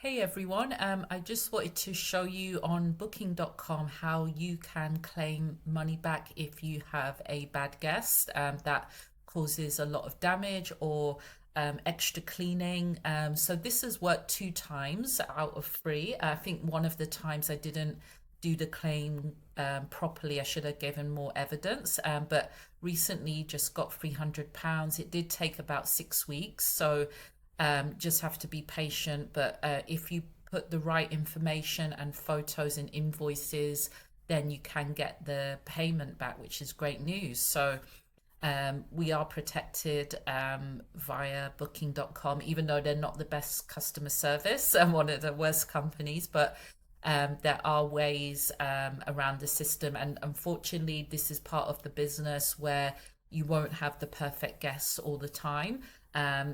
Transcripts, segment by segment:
Hey everyone, I just wanted to show you on booking.com how you can claim money back if you have a bad guest that causes a lot of damage or extra cleaning. So this has worked two times out of three. I think one of the times I didn't do the claim properly. I should have given more evidence, but recently just got £300. It did take about 6 weeks, so just have to be patient. But if you put the right information and photos and invoices, then you can get the payment back, which is great news. So we are protected via booking.com, even though they're not the best customer service and one of the worst companies, but there are ways around the system. And unfortunately, this is part of the business where you won't have the perfect guests all the time.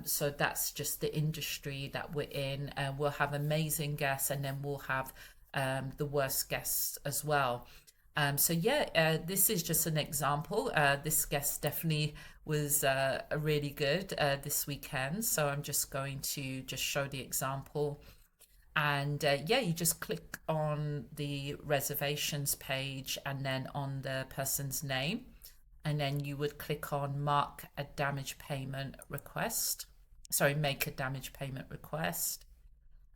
So that's just the industry that we're in. We'll have amazing guests, and then we'll have the worst guests as well. This is just an example. This guest definitely was really good this weekend. So I'm just going to just show the example. And you just click on the reservations page and then on the person's name. And then you would click on mark a damage payment request. Sorry, make a damage payment request.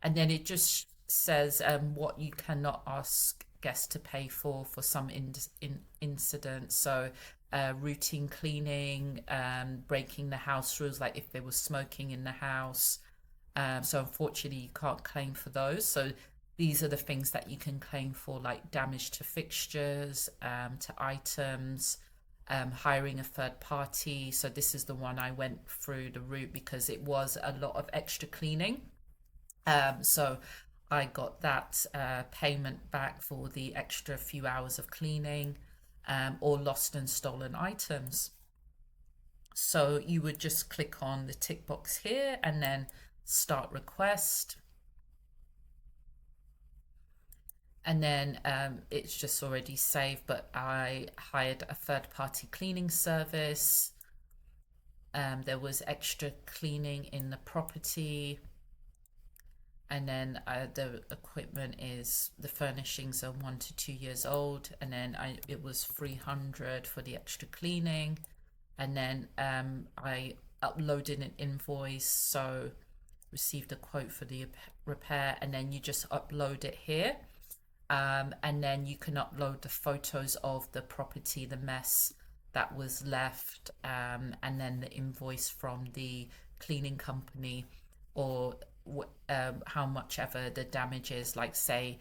And then it just says what you cannot ask guests to pay for some incidents. So routine cleaning, breaking the house rules, like if they were smoking in the house. So unfortunately, you can't claim for those. So these are the things that you can claim for, like damage to fixtures, to items, hiring a third party. So this is the one I went through the route because it was a lot of extra cleaning. So I got that payment back for the extra few hours of cleaning, or lost and stolen items. So you would just click on the tick box here and then start request. And then it's just already saved, but I hired a third party cleaning service. There was extra cleaning in the property. And then the equipment is, the furnishings are 1 to 2 years old. And then it was 300 for the extra cleaning. And then I uploaded an invoice, so received a quote for the repair, and then you just upload it here. And then you can upload the photos of the property, the mess that was left, and then the invoice from the cleaning company, or how much ever the damage is. Like say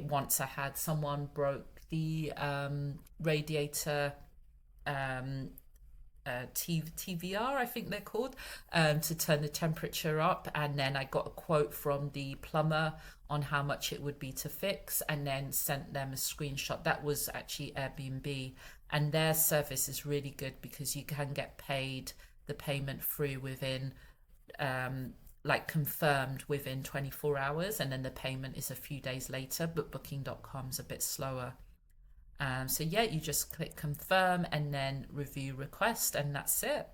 once I had someone broke the radiator, TVR, I think they're called, to turn the temperature up. And then I got a quote from the plumber on how much it would be to fix, and then sent them a screenshot. That was actually Airbnb, and their service is really good because you can get paid the payment through within, confirmed within 24 hours, and then the payment is a few days later. But booking.com's a bit slower. You just click confirm and then review request, and that's it.